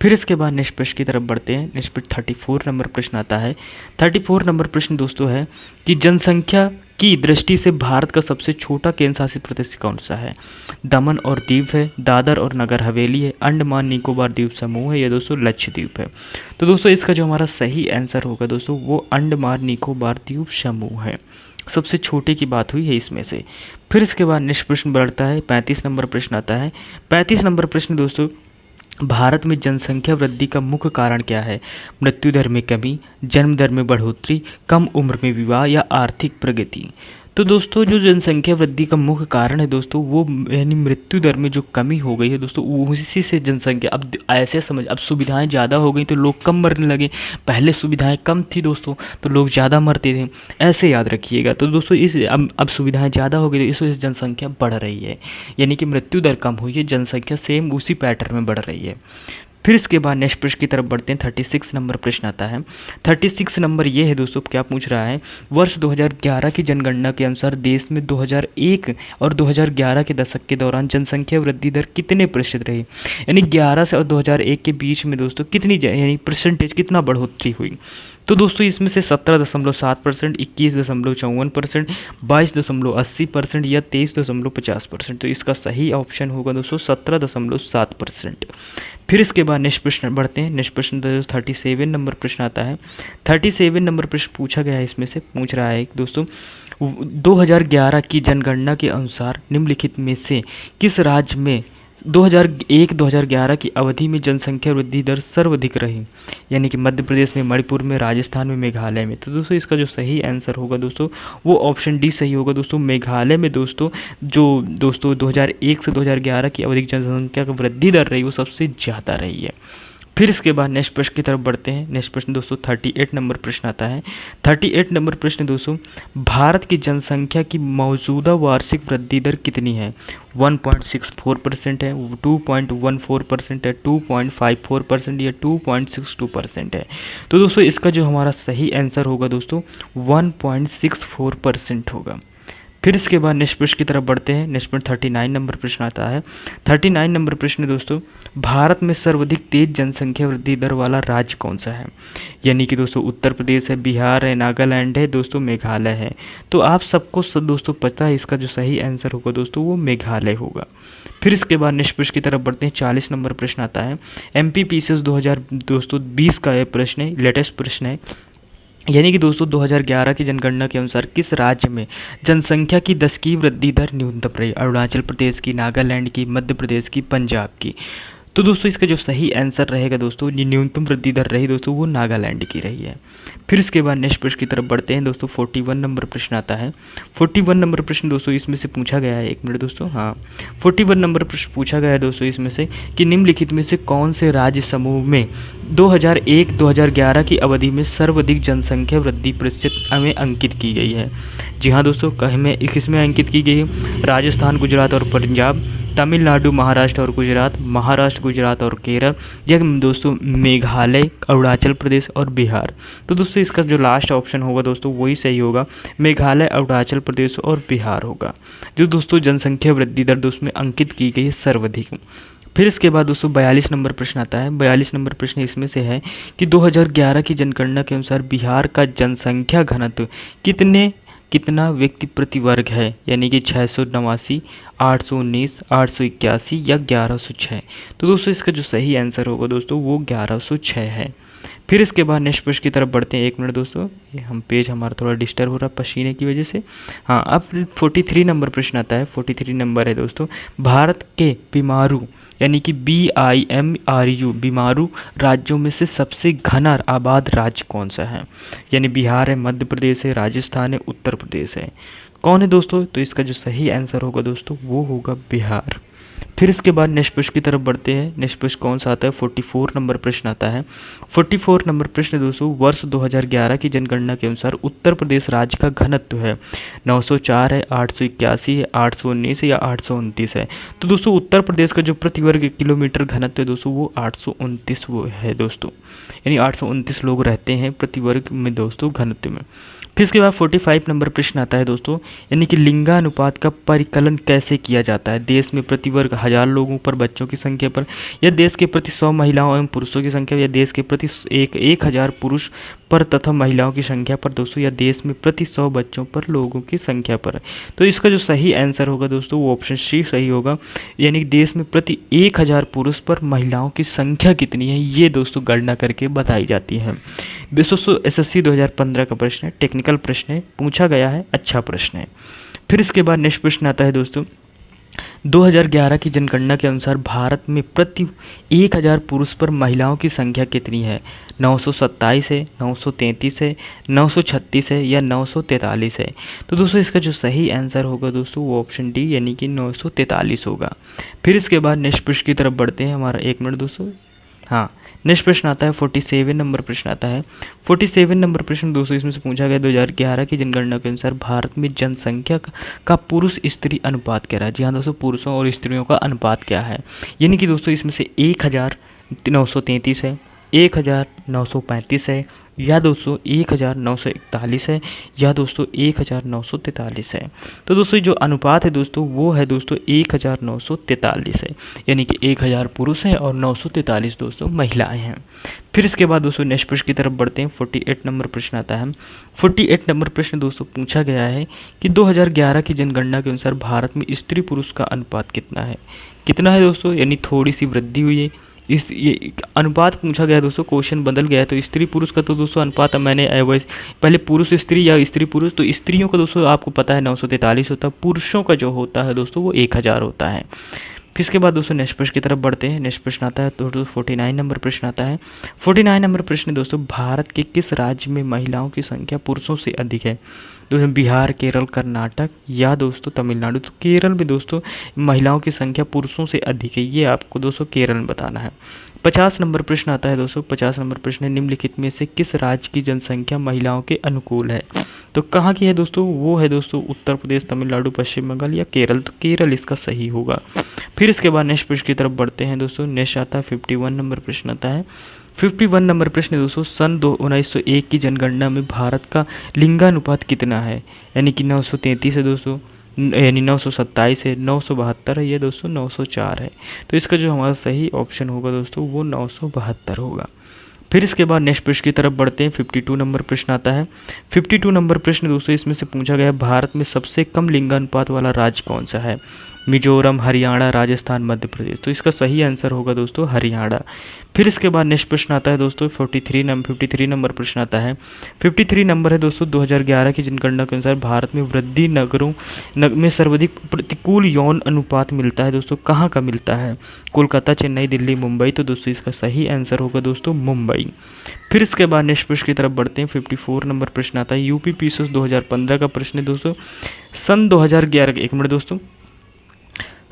फिर इसके बाद नेक्स्ट प्रश्न की तरफ बढ़ते हैं। नेक्स्ट प्रश्न 34 नंबर प्रश्न आता है। 34 नंबर प्रश्न दोस्तों है कि जनसंख्या की दृष्टि से भारत का सबसे छोटा केंद्र शासित प्रदेश कौन सा है? दमन और दीव है, दादर और नगर हवेली है, अंडमान निकोबार द्वीप समूह है या दोस्तों लक्षद्वीप है। तो दोस्तों इसका जो हमारा सही आंसर होगा दोस्तों वो अंडमान निकोबार द्वीप समूह है। सबसे छोटे की बात हुई है इसमें से। फिर इसके बाद नेक्स्ट प्रश्न बढ़ता है। 35 नंबर प्रश्न आता है। 35 नंबर प्रश्न दोस्तों भारत में जनसंख्या वृद्धि का मुख्य कारण क्या है? मृत्यु दर में कमी, जन्म दर में बढ़ोतरी, कम उम्र में विवाह या आर्थिक प्रगति। तो दोस्तों जो जनसंख्या वृद्धि का मुख्य कारण है दोस्तों वो यानी मृत्यु दर में जो कमी हो गई है दोस्तों उसी से जनसंख्या अब ऐसे समझ, अब सुविधाएं ज़्यादा हो गई तो लोग कम मरने लगे। पहले सुविधाएं कम थी दोस्तों तो लोग ज़्यादा मरते थे, ऐसे याद रखिएगा। तो दोस्तों इस अब सुविधाएं ज़्यादा हो गई तो इस वजह से जनसंख्या बढ़ रही है, यानी कि मृत्यु दर कम हुई है, जनसंख्या सेम उसी पैटर्न में बढ़ रही है। फिर इसके बाद नेक्स्ट प्रश्न की तरफ बढ़ते हैं। 36 नंबर प्रश्न आता है। 36 नंबर ये है दोस्तों क्या पूछ रहा है वर्ष 2011 की जनगणना के अनुसार देश में 2001 और 2011 के दशक के दौरान जनसंख्या वृद्धि दर कितने प्रतिशत रही? यानी 11 से और 2001 के बीच में दोस्तों कितनी यानी परसेंटेज कितना बढ़ोतरी हुई? तो दोस्तों इसमें से 17.7%, 21.54%, 22.80% या 23.50%। तो इसका सही ऑप्शन होगा दोस्तों 17.7%। फिर इसके बाद नेक्स्ट प्रश्न बढ़ते हैं। नेक्स्ट प्रश्न 37 नंबर प्रश्न आता है। 37 नंबर प्रश्न पूछा गया है, इसमें से पूछ रहा है दोस्तों 2011 की जनगणना के अनुसार निम्नलिखित में से किस राज्य में 2001-2011 की अवधि में जनसंख्या वृद्धि दर सर्वाधिक रही? यानी कि मध्य प्रदेश में, मणिपुर में, राजस्थान में, मेघालय में। तो दोस्तों इसका जो सही आंसर होगा दोस्तों वो ऑप्शन डी सही होगा दोस्तों। मेघालय में दोस्तों जो 2001 से 2011 की अवधि जनसंख्या की वृद्धि दर रही वो सबसे ज़्यादा रही है। फिर इसके बाद नेक्स्ट प्रश्न की तरफ बढ़ते हैं। नेक्स्ट प्रश्न दोस्तों 38 नंबर प्रश्न आता है। 38 नंबर प्रश्न दोस्तों भारत की जनसंख्या की मौजूदा वार्षिक वृद्धि दर कितनी है? 1.64% है, 2.14% है, 2.54% या 2.62% है। तो दोस्तों इसका जो हमारा सही आंसर होगा दोस्तों 1.64% होगा। फिर इसके बाद नेक्स्ट प्रश्न की तरफ बढ़ते हैं। नेक्स्ट प्रश्न 39 नंबर प्रश्न आता है। 39 नंबर प्रश्न दोस्तों भारत में सर्वाधिक तेज जनसंख्या वृद्धि दर वाला राज्य कौन सा है? यानी कि दोस्तों उत्तर प्रदेश है, बिहार है, नागालैंड है, दोस्तों मेघालय है। तो आप सबको दोस्तों पता है इसका जो सही आंसर होगा दोस्तों वो मेघालय होगा। फिर इसके बाद नेक्स्ट प्रश्न की तरफ बढ़ते हैं। 40 नंबर प्रश्न आता है। MP PCS 2020 का यह प्रश्न है, लेटेस्ट प्रश्न है। यानी कि दोस्तों 2011 की जनगणना के अनुसार किस राज्य में जनसंख्या की 10 की वृद्धि दर न्यूनतम रही? अरुणाचल प्रदेश की, नागालैंड की, मध्य प्रदेश की, पंजाब की। तो दोस्तों इसका जो सही आंसर रहेगा दोस्तों, ये न्यूनतम वृद्धि दर रही दोस्तों, वो नागालैंड की रही है। फिर इसके बाद नेक्स्ट प्रश्न की तरफ बढ़ते हैं दोस्तों। 41 नंबर प्रश्न आता है। 41 नंबर प्रश्न दोस्तों इसमें से पूछा गया है, 1 मिनट दोस्तों, हाँ 41 नंबर प्रश्न पूछा गया है दोस्तों इसमें से कि निम्नलिखित में से कौन से राज्य समूह में 2001-2011 की अवधि में सर्वाधिक जनसंख्या वृद्धि प्रतिशत में अंकित की गई है? जी हाँ दोस्तों, किसमें अंकित की गई है? राजस्थान, गुजरात और पंजाब, तमिलनाडु, महाराष्ट्र और गुजरात, महाराष्ट्र, गुजरात और केरल, या दोस्तों मेघालय, अरुणाचल प्रदेश और बिहार। तो दोस्तों इसका जो लास्ट ऑप्शन होगा दोस्तों वही सही होगा, मेघालय, अरुणाचल प्रदेश और बिहार होगा, जो दोस्तों जनसंख्या वृद्धि दर दोस्तों में अंकित की गई है सर्वाधिक। फिर इसके बाद दोस्तों 42 नंबर प्रश्न आता है। 42 नंबर प्रश्न इसमें से है कि 2011 की जनगणना के अनुसार बिहार का जनसंख्या घनत्व कितना व्यक्ति प्रति वर्ग है? यानी कि 689, 819, 881 या 1106। तो दोस्तों इसका जो सही आंसर होगा दोस्तों वो 1106 है। फिर इसके बाद नेक्स्ट प्रश्न की तरफ बढ़ते हैं। 1 मिनट दोस्तों, ये हम पेज हमारा थोड़ा डिस्टर्ब हो रहा है पसीने की वजह से। हाँ, अब 43 नंबर प्रश्न आता है। 43 नंबर है दोस्तों, भारत के बीमारू यानी कि BIMRU बीमारू राज्यों में से सबसे घना आबाद राज्य कौन सा है? यानी बिहार है, मध्य प्रदेश है, राजस्थान है, उत्तर प्रदेश है। कौन है दोस्तों? तो इसका जो सही आंसर होगा दोस्तों वो होगा बिहार। फिर इसके बाद नेक्स्ट प्रश्न की तरफ बढ़ते हैं। नेक्स्ट प्रश्न कौन सा आता है? 44 नंबर प्रश्न आता है। 44 नंबर प्रश्न दोस्तों, वर्ष 2011 की जनगणना के अनुसार उत्तर प्रदेश राज्य का घनत्व है 904 है, 881 है, 819 है या 829 है। तो दोस्तों उत्तर प्रदेश का जो प्रति वर्ग किलोमीटर घनत्व है दोस्तों वो 829 वो है दोस्तों, यानी 829 लोग रहते हैं प्रति वर्ग में दोस्तों घनत्व में। फिर इसके बाद 45 नंबर प्रश्न आता है दोस्तों, यानी कि लिंगानुपात का परिकलन कैसे किया जाता है? देश में प्रति वर्ग 1000 लोगों पर बच्चों की संख्या पर, या देश के प्रति 100 महिलाओं एवं पुरुषों की संख्या, या देश के प्रति 1000 पुरुष पर तथा महिलाओं की संख्या पर दोस्तों, या देश में प्रति 100 बच्चों पर लोगों की संख्या पर। तो इसका जो सही आंसर होगा दोस्तों वो ऑप्शन सी सही होगा, यानी देश में प्रति 1000 पुरुष पर महिलाओं की संख्या कितनी है ये दोस्तों गणना करके बताई जाती है। दोस्तों SSC 2015 का प्रश्न है, टेक्निकल प्रश्न है, पूछा गया है, अच्छा प्रश्न है। फिर इसके बाद नेक्स्ट प्रश्न आता है दोस्तों, 2011 की जनगणना के अनुसार भारत में प्रति 1000 पुरुष पर महिलाओं की संख्या कितनी है? 927 है, 933 है, 936 है या 943 है। तो दोस्तों इसका जो सही आंसर होगा दोस्तों वो ऑप्शन डी यानी कि 943 होगा। फिर इसके बाद नेक्स्ट प्रश्न की तरफ बढ़ते हैं। हमारा 1 मिनट दोस्तों, हाँ नेक्स्ट प्रश्न आता है 47 नंबर प्रश्न आता है। 47 नंबर प्रश्न दोस्तों इसमें से पूछा गया 2011 की जनगणना के अनुसार भारत में जनसंख्या का पुरुष स्त्री अनुपात क्या रहा है? जी हाँ दोस्तों, पुरुषों और स्त्रियों का अनुपात क्या है? यानी कि दोस्तों इसमें से 1933 है, 1935 है, या दोस्तों 1941 है, या दोस्तों 1943 है। तो दोस्तों जो अनुपात है दोस्तों वो है दोस्तों 1943 है, यानी कि 1000 पुरुष हैं और 943 दोस्तों महिलाएं हैं। फिर इसके बाद दोस्तों नेक्स्ट प्रश्न की तरफ बढ़ते हैं। 48 नंबर प्रश्न आता है। 48 नंबर प्रश्न दोस्तों पूछा गया है कि 2011 की जनगणना के अनुसार भारत में स्त्री पुरुष का अनुपात कितना है दोस्तों, यानी थोड़ी सी वृद्धि हुई है। ये अनुपात पूछा गया दोस्तों, क्वेश्चन बदल गया है। तो स्त्री पुरुष का तो दोस्तों अनुपात मैंने पहले पुरुष स्त्री या स्त्री पुरुष, तो स्त्रियों का दोस्तों आपको पता है 943 होता है, पुरुषों का जो होता है दोस्तों वो 1000 होता है। फिर इसके बाद दोस्तों नेक्स्ट प्रश्न की तरफ बढ़ते हैं। नेक्स्ट प्रश्न आता है तो 49 नंबर प्रश्न आता है। 49 नंबर प्रश्न दोस्तों, भारत के किस राज्य में महिलाओं की संख्या पुरुषों से अधिक है? दोस्तों बिहार, केरल, कर्नाटक या दोस्तों तमिलनाडु। तो केरल में दोस्तों महिलाओं की संख्या पुरुषों से अधिक है, ये आपको दोस्तों केरल में बताना है। 50 नंबर प्रश्न आता है दोस्तों। 50 नंबर प्रश्न है, निम्नलिखित में से किस राज्य की जनसंख्या महिलाओं के अनुकूल है? तो कहाँ की है दोस्तों? वो है दोस्तों उत्तर प्रदेश, तमिलनाडु, पश्चिम बंगाल या केरल। तो केरल इसका सही होगा। फिर इसके बाद नेक्स्ट प्रश्न की तरफ बढ़ते हैं दोस्तों। नेक्स्ट आता है 51 नंबर प्रश्न आता है। 51 नंबर प्रश्न दोस्तों, सन 1901 की जनगणना में भारत का लिंगानुपात कितना है? यानी कि 933 है दोस्तों, यानी 927 है, 972 है, ये दोस्तों 904 है। तो इसका जो हमारा सही ऑप्शन होगा दोस्तों वो 972 होगा। फिर इसके बाद नेक्स्ट प्रश्न की तरफ बढ़ते हैं। 52 नंबर प्रश्न आता है। 52 नंबर प्रश्न दोस्तों इसमें से पूछा गया भारत में सबसे कम लिंगानुपात वाला राज्य कौन सा है? मिजोरम, हरियाणा, राजस्थान, मध्य प्रदेश। तो इसका सही आंसर होगा दोस्तों हरियाणा। फिर इसके बाद नेक्स्ट प्रश्न आता है दोस्तों 53 नंबर प्रश्न आता है। 53 नंबर है दोस्तों 2011 की जनगणना के अनुसार भारत में वृद्धि नगरों में सर्वाधिक प्रतिकूल यौन अनुपात मिलता है दोस्तों, कहाँ का मिलता है? कोलकाता, चेन्नई, दिल्ली, मुंबई। तो दोस्तों इसका सही आंसर होगा दोस्तों मुंबई। फिर इसके बाद नेक्स्ट प्रश्न की तरफ बढ़ते हैं। 54 नंबर प्रश्न आता है यूपी पीसीएस 2015 का प्रश्न है दोस्तों। सन 2011 एक मिनट दोस्तों,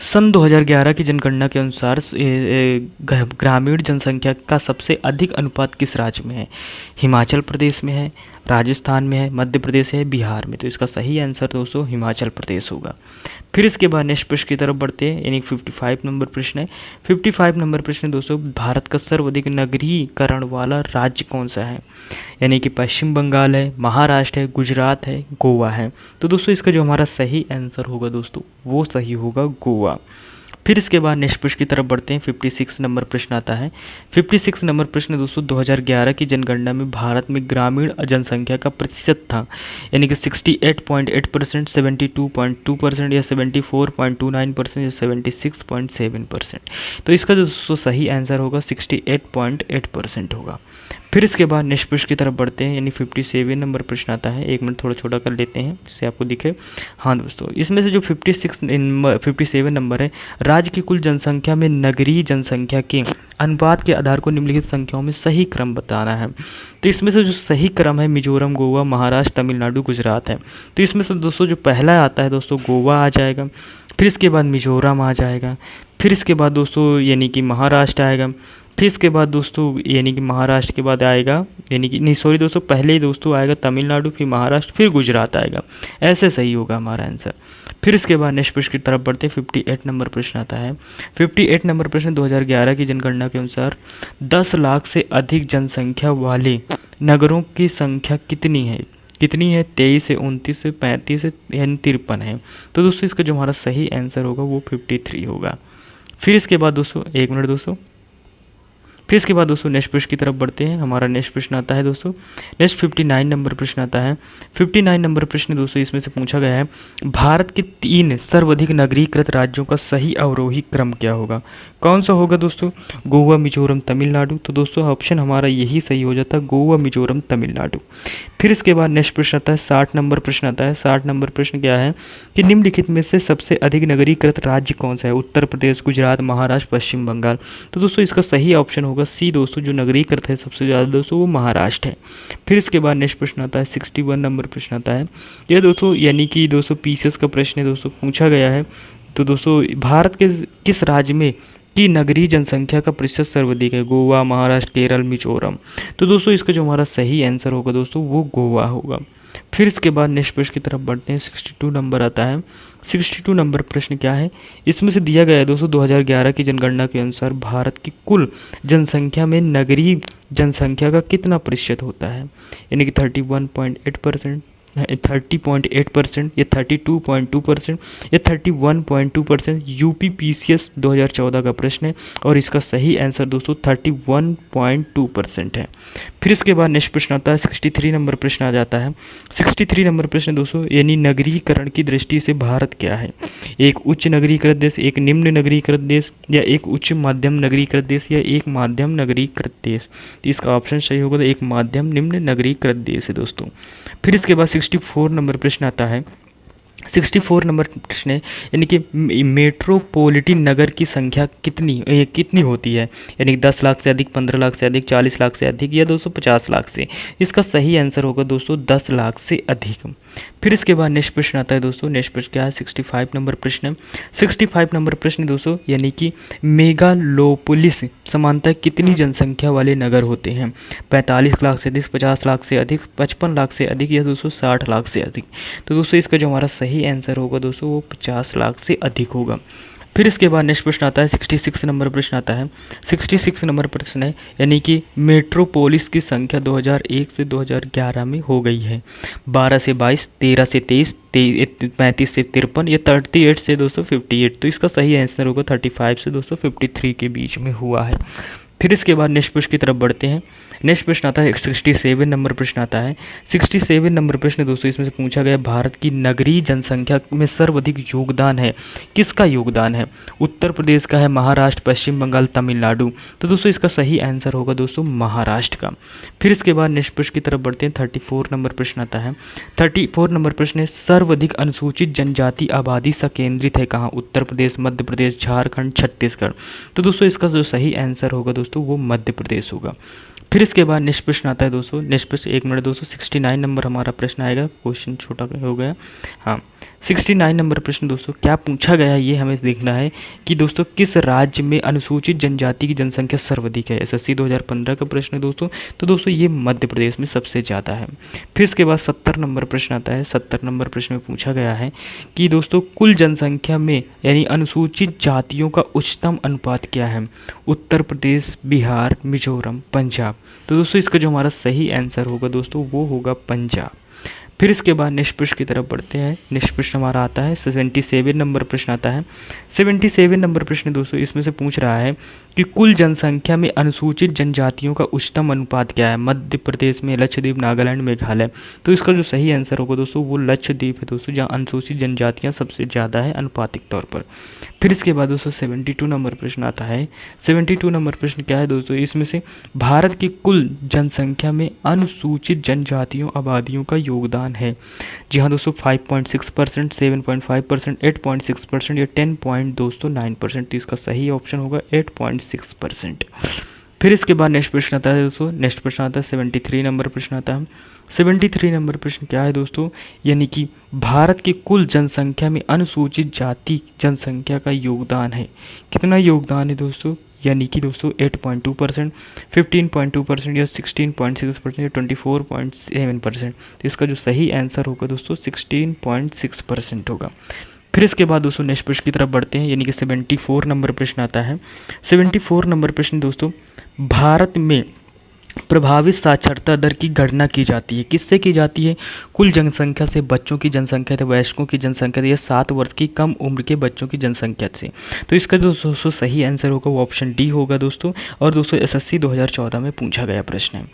सन 2011 की जनगणना के अनुसार ग्रामीण जनसंख्या का सबसे अधिक अनुपात किस राज्य में है? हिमाचल प्रदेश में है, राजस्थान में है, मध्य प्रदेश है, बिहार में। तो इसका सही आंसर दोस्तों हिमाचल प्रदेश होगा। फिर इसके बाद नेक्स्ट प्रश्न की तरफ बढ़ते हैं, यानी 55 नंबर प्रश्न है। 55 नंबर प्रश्न दोस्तों, भारत का सर्वाधिक नगरीकरण वाला राज्य कौन सा है? यानी कि पश्चिम बंगाल है, महाराष्ट्र है, गुजरात है, गोवा है। तो दोस्तों इसका जो हमारा सही आंसर होगा दोस्तों वो सही होगा गोवा। फिर इसके बाद नेक्स्ट प्रश्न की तरफ बढ़ते हैं। 56 नंबर प्रश्न आता है। 56 नंबर प्रश्न दोस्तों 2011 की जनगणना में भारत में ग्रामीण जनसंख्या का प्रतिशत था, यानी कि 68.8%, 72.2% या 74.29% या 76.7%। तो इसका दोस्तों सही आंसर होगा 68.8% होगा। फिर इसके बाद नेक्स्ट प्रश्न की तरफ बढ़ते हैं, यानी 57 नंबर प्रश्न आता है। एक मिनट थोड़ा छोटा कर लेते हैं जिससे आपको दिखे। हाँ दोस्तों, इसमें से जो 57 नंबर है, राज्य की कुल जनसंख्या में नगरीय जनसंख्या के अनुपात के आधार को निम्नलिखित संख्याओं में सही क्रम बताना है। तो इसमें से जो सही क्रम है मिजोरम, गोवा, महाराष्ट्र, तमिलनाडु, गुजरात है। तो इसमें से दोस्तों जो पहला आता है दोस्तों गोवा आ जाएगा, फिर इसके बाद मिजोरम आ जाएगा, फिर इसके बाद दोस्तों यानी कि महाराष्ट्र आएगा, फिर इसके बाद दोस्तों यानी कि महाराष्ट्र के बाद आएगा, यानी कि नहीं सॉरी दोस्तों, पहले ही दोस्तों आएगा तमिलनाडु, फिर महाराष्ट्र, फिर गुजरात आएगा। ऐसे सही होगा हमारा आंसर। फिर इसके बाद नेक्स्ट प्रश्न की तरफ बढ़ते हैं। 58 नंबर प्रश्न आता है। 58 नंबर प्रश्न 2011 की जनगणना के अनुसार 10 लाख से अधिक जनसंख्या वाले नगरों की संख्या कितनी है? 23 से 29 से 35 से यानी 53 है। तो दोस्तों इसका जो हमारा सही आंसर होगा वो 53 होगा। फिर इसके बाद दोस्तों एक मिनट दोस्तों, फिर इसके बाद दोस्तों नेक्स्ट प्रश्न की तरफ बढ़ते हैं। हमारा नेक्स्ट प्रश्न आता है दोस्तों, नेक्स्ट 59 नंबर प्रश्न आता है। 59 नंबर प्रश्न दोस्तों इसमें से पूछा गया है भारत के 3 सर्वाधिक नगरीकृत राज्यों का सही अवरोही क्रम क्या होगा? कौन सा होगा दोस्तों? गोवा, मिजोरम, तमिलनाडु। तो दोस्तों ऑप्शन हमारा यही सही हो जाता है, गोवा, मिजोरम, तमिलनाडु। फिर इसके बाद नेक्स्ट प्रश्न आता है 60 नंबर प्रश्न आता है। 60 नंबर प्रश्न क्या है कि निम्नलिखित में से सबसे अधिक नगरीकृत राज्य कौन सा है? उत्तर प्रदेश, गुजरात, महाराष्ट्र, पश्चिम बंगाल। तो दोस्तों इसका सही ऑप्शन होगा सी दोस्तों, जो नगरीकृत है सबसे ज़्यादा दोस्तों वो महाराष्ट्र है। फिर इसके बाद नेक्स्ट प्रश्न आता है 61 नंबर प्रश्न आता है। यह दोस्तों यानी कि दोस्तों पीसीएस का प्रश्न है दोस्तों, पूछा गया है। तो दोस्तों भारत के किस राज्य में की नगरीय जनसंख्या का प्रतिशत सर्वाधिक है? गोवा, महाराष्ट्र, केरल, मिजोरम। तो दोस्तों इसका जो हमारा सही आंसर होगा दोस्तों वो गोवा होगा। फिर इसके बाद नेक्स्ट प्रश्न की तरफ बढ़ते हैं। 62 नंबर आता है। 62 नंबर प्रश्न क्या है? इसमें से दिया गया है दोस्तों 2011 की जनगणना के अनुसार भारत की कुल जनसंख्या में नगरीय जनसंख्या का कितना प्रतिशत होता है? यानी कि 31.8%, 30.8% या 32.2% या 31.2%। यूपी पीसीएस 2014 का प्रश्न है और इसका सही आंसर दोस्तों 31.2% है। फिर इसके बाद नेक्स्ट प्रश्न आता है 63 नंबर प्रश्न आ जाता है। 63 नंबर प्रश्न दोस्तों यानी नगरीकरण की दृष्टि से भारत क्या है? एक उच्च नगरीकृत देश, एक निम्न नगरीकृत देश, या एक उच्च माध्यम नगरीकृत देश, या एक माध्यम नगरीकृत देश। तो इसका ऑप्शन सही होगा तो एक माध्यम निम्न नगरीकृत देश है दोस्तों। फिर इसके बाद 64 नंबर प्रश्न आता है। 64 नंबर प्रश्न है यानी कि मेट्रोपॉलिटन नगर की संख्या कितनी होती है? यानी 10 लाख से अधिक, 15 लाख से अधिक, 40 लाख से अधिक, या 250 लाख से। इसका सही आंसर होगा दोस्तों 10 लाख से अधिक। फिर इसके बाद नेक्स्ट प्रश्न आता है दोस्तों। नेक्स्ट प्रश्न क्या है? 65 नंबर प्रश्न है। 65 नंबर प्रश्न दोस्तों यानी कि मेगालोपोलिस समानतः कितनी जनसंख्या वाले नगर होते हैं? 45 लाख से अधिक, 50 लाख से अधिक, 55 लाख से अधिक, या दोस्तों 60 लाख से अधिक। तो दोस्तों इसका जो हमारा सही आंसर होगा दोस्तों वो 50 लाख से अधिक होगा। फिर इसके बाद नेक्स्ट प्रश्न आता है 66 नंबर प्रश्न आता है। 66 नंबर प्रश्न है यानी कि मेट्रोपोलिस की संख्या 2001 से 2011 में हो गई है। 12 से 22, 13 से 23, 35 से 53, या 38 से दोस्तों 58। तो इसका सही आंसर होगा 35 से दोस्तों 53 के बीच में हुआ है। फिर इसके बाद नेक्स्ट प्रश्न की तरफ बढ़ते हैं। नेक्स्ट प्रश्न आता है 67 नंबर प्रश्न आता है। 67 नंबर प्रश्न दोस्तों इसमें से पूछा गया भारत की नगरीय जनसंख्या में सर्वाधिक योगदान है, किसका योगदान है? उत्तर प्रदेश का है, महाराष्ट्र, पश्चिम बंगाल, तमिलनाडु। तो दोस्तों इसका सही आंसर होगा दोस्तों महाराष्ट्र का। फिर इसके बाद नेक्स्ट प्रश्न की तरफ बढ़ते हैं। 34 नंबर प्रश्न आता है। 34 नंबर प्रश्न है सर्वाधिक अनुसूचित जनजाति आबादी संकेंद्रित है कहाँ? उत्तर प्रदेश, मध्य प्रदेश, झारखंड, छत्तीसगढ़। तो दोस्तों इसका जो सही आंसर होगा दोस्तों वो मध्य प्रदेश होगा। फिर इसके बाद नेक्स्ट प्रश्न आता है दोस्तों। नेक्स्ट प्रश्न 1 मिनट दोस्तों 69 नंबर हमारा प्रश्न आएगा। क्वेश्चन छोटा हो गया। हाँ 69 नंबर प्रश्न दोस्तों क्या पूछा गया है ये हमें देखना है कि दोस्तों किस राज्य में अनुसूचित जनजाति की जनसंख्या सर्वाधिक है। एसएससी 2015 का प्रश्न है दोस्तों। तो दोस्तों ये मध्य प्रदेश में सबसे ज़्यादा है। फिर इसके बाद 70 नंबर प्रश्न आता है। 70 नंबर प्रश्न में पूछा गया है कि दोस्तों कुल जनसंख्या में यानी अनुसूचित जातियों का उच्चतम अनुपात क्या है? उत्तर प्रदेश, बिहार, मिजोरम, पंजाब। तो दोस्तों इसका जो हमारा सही आंसर होगा दोस्तों वो होगा पंजाब। फिर इसके बाद नेक्स्ट प्रश्न की तरफ बढ़ते हैं। नेक्स्ट प्रश्न हमारा आता है 77 नंबर प्रश्न आता है। 77 नंबर प्रश्न दोस्तों इसमें से पूछ रहा है कि कुल जनसंख्या में अनुसूचित जनजातियों का उच्चतम अनुपात क्या है? मध्य प्रदेश में, लक्षद्वीप, नागालैंड, मेघालय। तो इसका जो सही आंसर होगा दोस्तों वो लक्षद्वीप है दोस्तों, जहाँ अनुसूचित जनजातियाँ सबसे ज़्यादा है अनुपातिक तौर पर। फिर इसके बाद दोस्तों 72 नंबर प्रश्न आता है। 72 नंबर प्रश्न क्या है दोस्तों? इसमें से भारत की कुल जनसंख्या में अनुसूचित जनजातियों आबादियों का योगदान है। जी हाँ दोस्तों 5.6%, 7.5%, 8.6% या 10.9%। तो इसका सही ऑप्शन होगा 8.6%। फिर इसके बाद नेक्स्ट प्रश्न आता है दोस्तों। नेक्स्ट प्रश्न आता है 73 नंबर प्रश्न आता है। 73 नंबर प्रश्न क्या है दोस्तों? यानी कि भारत की कुल जनसंख्या में अनुसूचित जाति जनसंख्या का योगदान है। कितना योगदान है दोस्तों? यानी कि दोस्तों 8.2%, 15.2% या 16.6% या 24.7%। तो इसका जो सही आंसर होगा दोस्तों 16.6% होगा। फिर इसके बाद दोस्तों नेक्स्ट प्रश्न की तरफ बढ़ते हैं यानी कि 74 नंबर प्रश्न आता है। 74 नंबर प्रश्न दोस्तों भारत में प्रभावित साक्षरता दर की गणना की जाती है। किससे की जाती है? कुल जनसंख्या से, बच्चों की जनसंख्या से, वयस्कों की जनसंख्या से या 7 वर्ष की कम उम्र के बच्चों की जनसंख्या से। तो इसका दोस्तों सही आंसर होगा वो ऑप्शन डी होगा दोस्तों। और दोस्तों एसएससी 2014 में पूछा गया प्रश्न है।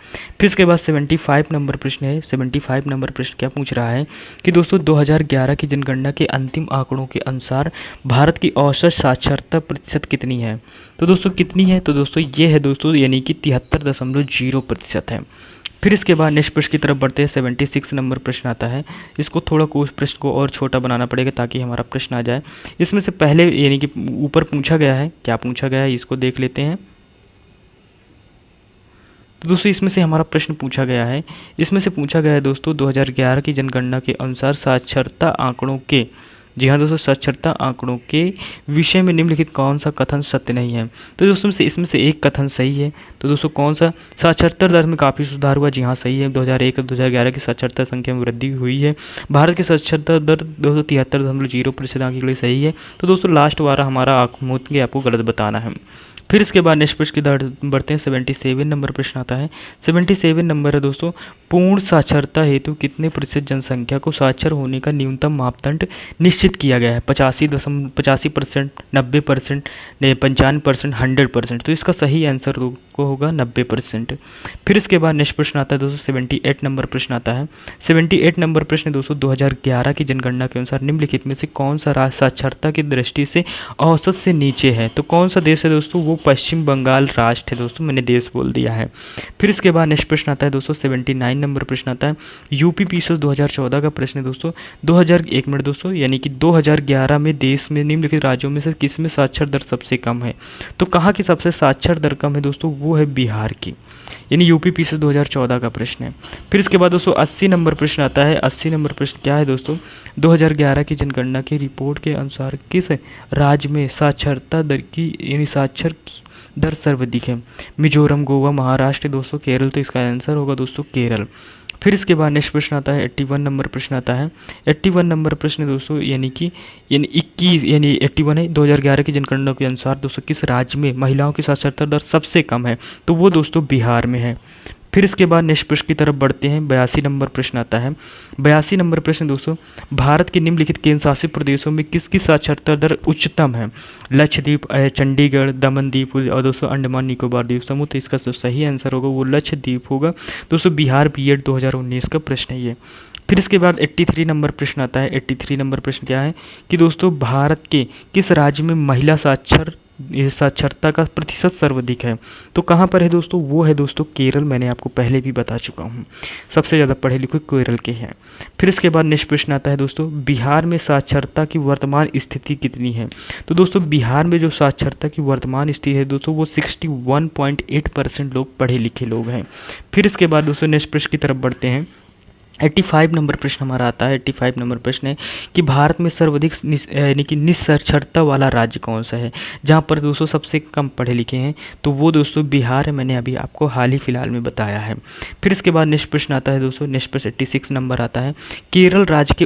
फिर इसके बाद 75 नंबर प्रश्न है। 75 नंबर प्रश्न क्या पूछ रहा है कि दोस्तों 2011 की जनगणना के अंतिम आंकड़ों के अनुसार भारत की औसत साक्षरता प्रतिशत कितनी है? तो दोस्तों कितनी है? तो दोस्तों ये है दोस्तों यानी कि 73.0% है। फिर इसके बाद नेक्स्ट प्रश्न की तरफ बढ़ते हैं। 76 नंबर प्रश्न आता है। इसको थोड़ा प्रश्न को और छोटा बनाना पड़ेगा ताकि हमारा प्रश्न आ जाए। इसमें से पहले यानी कि ऊपर पूछा गया है, क्या पूछा गया है इसको देख लेते हैं। तो दोस्तों इसमें से हमारा प्रश्न पूछा गया है, इसमें से पूछा गया है दोस्तों 2011 की जनगणना के अनुसार साक्षरता आंकड़ों के, जी हाँ दोस्तों, साक्षरता आंकड़ों के विषय में निम्नलिखित कौन सा कथन सत्य नहीं है? तो दोस्तों इसमें से एक कथन सही है। तो दोस्तों कौन सा? साक्षरता दर में काफ़ी सुधार हुआ। जी हाँ सही है। 2001 और 2011 की साक्षरता संख्या में वृद्धि हुई है। भारत की साक्षरता दर 273.0% आंकड़े के लिए सही है। तो दोस्तों लास्ट वाला हमारा आंकड़ों के आपको गलत बताना है। फिर इसके बाद नेक्स्ट प्रश्न की तरफ बढ़ते हैं। 77 नंबर प्रश्न आता है। 77 नंबर है दोस्तों पूर्ण साक्षरता हेतु कितने प्रतिशत जनसंख्या को साक्षर होने का न्यूनतम मापदंड निश्चित किया गया है? 85%, 90%, 95%, 100%। तो इसका सही आंसर को होगा 90%। फिर इसके बाद नेक्स्ट प्रश्न आता है दोस्तों 78 नंबर प्रश्न आता है। 78 नंबर प्रश्न दोस्तों 2011 की जनगणना के अनुसार निम्नलिखित में से कौन सा राज्य साक्षरता की दृष्टि से औसत से नीचे है? तो कौन सा देश है दोस्तों? वो पश्चिम बंगाल राष्ट्र है दोस्तों, मैंने देश बोल दिया है। फिर इसके बाद नेक्स्ट प्रश्न आता है दोस्तों 79 नंबर प्रश्न आता है। यूपी पीसीएस 2014 का प्रश्न है दोस्तों। 1 मिनट दोस्तों यानी कि 2011 में देश में निम्नलिखित राज्यों में से किस में साक्षर दर सबसे कम है? तो कहाँ की सबसे साक्षर दर कम है दोस्तों? वो है बिहार की, यानी यूपी पीसीएस 2014 का प्रश्न है। फिर इसके बाद दोस्तों 80 नंबर प्रश्न आता है। 80 नंबर प्रश्न क्या है दोस्तों? 2011 की जनगणना की रिपोर्ट के अनुसार किस राज्य में साक्षरता दर की यानी साक्षर की दर सर्वाधिक है? मिजोरम, गोवा, महाराष्ट्र दोस्तों, केरल। तो इसका आंसर होगा दोस्तों केरल। फिर इसके बाद नेक्स्ट प्रश्न आता है 81 नंबर प्रश्न आता है। 81 नंबर प्रश्न दोस्तों यानी 81 है 2011 की जनगणना के अनुसार दोस्तों किस राज्य में महिलाओं की साक्षरता दर सबसे कम है? तो वो दोस्तों बिहार में है। फिर इसके बाद नेक्स्ट प्रश्न की तरफ बढ़ते हैं। 82 नंबर प्रश्न आता है। 82 नंबर प्रश्न दोस्तों, भारत के निम्नलिखित केंद्र शासित प्रदेशों में किसकी साक्षरता दर उच्चतम है? लक्षद्वीप, चंडीगढ़, दमन द्वीप और दोस्तों अंडमान निकोबार द्वीप समूह। तो इसका जो सही आंसर होगा वो लक्षद्वीप होगा दोस्तों। बिहार बीएड 2019 का प्रश्न है ये। फिर इसके बाद 83 नंबर प्रश्न आता है। 83 नंबर प्रश्न क्या है कि दोस्तों भारत के किस राज्य में महिला साक्षरता का प्रतिशत सर्वाधिक है? तो कहाँ पर है दोस्तों? वो है दोस्तों केरल। मैंने आपको पहले भी बता चुका हूँ, सबसे ज़्यादा पढ़े लिखे केरल के हैं। फिर इसके बाद नेक्स्ट प्रश्न आता है दोस्तों, बिहार में साक्षरता की वर्तमान स्थिति कितनी है? तो दोस्तों बिहार में जो साक्षरता की वर्तमान स्थिति है दोस्तों वो 61.8% लोग पढ़े लिखे लोग हैं। फिर इसके बाद दोस्तों नेक्स्ट प्रश्न की तरफ बढ़ते हैं। 85 नंबर प्रश्न हमारा आता है। 85 नंबर प्रश्न है कि भारत में सर्वाधिक यानी कि निरक्षरता वाला राज्य कौन सा है, जहाँ पर दोस्तों सबसे कम पढ़े लिखे हैं? तो वो दोस्तों बिहार है। मैंने अभी आपको हाल ही फिलहाल में बताया है। फिर इसके बाद नेक्स्ट प्रश्न आता है दोस्तों, नेक्स्ट प्रश्न 86 नंबर आता है। केरल राज्य के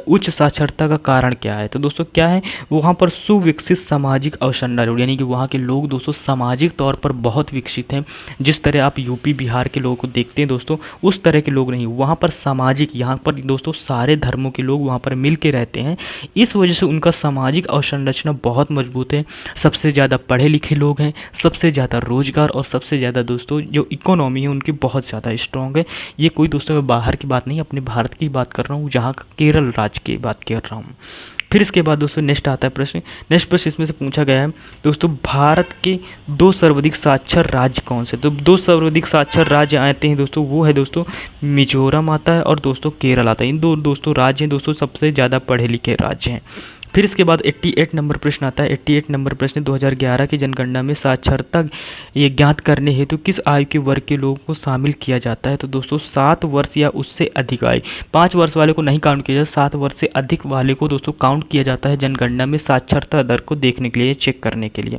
उच्च साक्षरता का कारण क्या है? तो दोस्तों क्या है, वहाँ पर सुविकसित सामाजिक अवसंरचना, यानी कि वहाँ के लोग दोस्तों सामाजिक तौर पर बहुत विकसित हैं। जिस तरह आप यूपी बिहार के लोगों को देखते हैं दोस्तों, उस तरह के लोग नहीं। वहाँ पर सामाजिक, यहाँ पर दोस्तों सारे धर्मों के लोग वहाँ पर मिल के रहते हैं। इस वजह से उनका सामाजिक अवसंरचना बहुत मजबूत है। सबसे ज़्यादा पढ़े लिखे लोग हैं, सबसे ज़्यादा रोजगार और सबसे ज़्यादा दोस्तों जो इकोनॉमी है उनकी बहुत ज़्यादा स्ट्रॉन्ग है। ये कोई दोस्तों मैं बाहर की बात नहीं, अपने भारत की बात कर रहा हूँ, जहाँ केरल राज्य की बात कर रहा हूँ। फिर इसके बाद दोस्तों नेक्स्ट आता है प्रश्न। नेक्स्ट प्रश्न इसमें से पूछा गया है दोस्तों, भारत के 2 सर्वाधिक साक्षर राज्य कौन से? तो 2 सर्वाधिक साक्षर राज्य आते हैं दोस्तों, वो है दोस्तों मिजोरम आता है और दोस्तों केरल आता है। इन 2 दोस्तों राज्य हैं दोस्तों सबसे ज़्यादा पढ़े लिखे राज्य हैं। फिर इसके बाद 88 नंबर प्रश्न आता है। 88 नंबर प्रश्न, 2011 की जनगणना में साक्षरता ये ज्ञात करने हेतु किस आयु के वर्ग के लोगों को शामिल किया जाता है? तो दोस्तों 7 वर्ष या उससे अधिक आयु, 5 वर्ष वाले को नहीं काउंट किया जाता, 7 वर्ष से अधिक वाले को दोस्तों काउंट किया जाता है जनगणना में साक्षरता दर को देखने के लिए, चेक करने के लिए।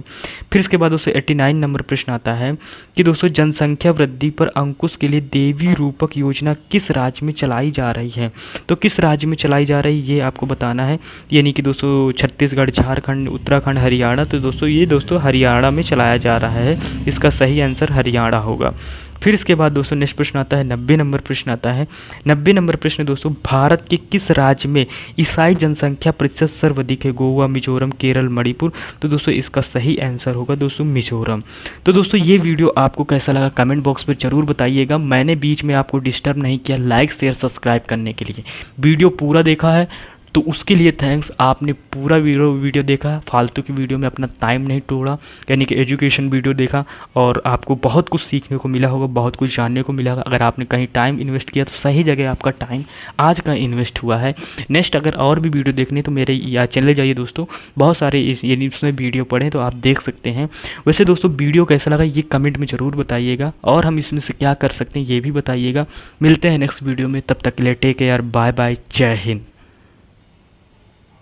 फिर इसके बाद दोस्तों 89 नंबर प्रश्न आता है कि दोस्तों जनसंख्या वृद्धि पर अंकुश के लिए देवी रूपक योजना किस राज्य में चलाई जा रही है? तो किस राज्य में चलाई जा रही है ये आपको बताना है, यानी कि दोस्तों छत्तीसगढ़, झारखंड, उत्तराखंड, हरियाणा। तो दोस्तों ये दोस्तों हरियाणा में चलाया जा रहा है। इसका सही आंसर हरियाणा होगा। फिर इसके बाद दोस्तों नेक्स्ट प्रश्न आता है। 90 नंबर प्रश्न आता है। 90 नंबर प्रश्न दोस्तों, भारत के किस राज्य में ईसाई जनसंख्या प्रतिशत सर्वाधिक है? गोवा, मिजोरम, केरल, मणिपुर। तो दोस्तों इसका सही आंसर होगा दोस्तों मिजोरम। तो दोस्तों ये वीडियो आपको कैसा लगा कमेंट बॉक्स में ज़रूर बताइएगा। मैंने बीच में आपको डिस्टर्ब नहीं किया लाइक शेयर सब्सक्राइब करने के लिए। वीडियो पूरा देखा है तो उसके लिए थैंक्स। आपने पूरा वीडियो देखा, फालतू की वीडियो में अपना टाइम नहीं तोड़ा, यानी कि एजुकेशन वीडियो देखा और आपको बहुत कुछ सीखने को मिला होगा, बहुत कुछ जानने को मिला होगा। अगर आपने कहीं टाइम इन्वेस्ट किया तो सही जगह आपका टाइम आज का इन्वेस्ट हुआ है। नेक्स्ट अगर और भी वीडियो देखनी तो मेरे या चैनल जाइए दोस्तों, बहुत सारे यानी उसमें वीडियो पढ़ें तो आप देख सकते हैं। वैसे दोस्तों वीडियो कैसा लगा ये कमेंट में ज़रूर बताइएगा और हम इसमें से क्या कर सकते हैं ये भी बताइएगा। मिलते हैं नेक्स्ट वीडियो में, तब तक के लिए टेक केयर, बाय बाय, जय हिंद।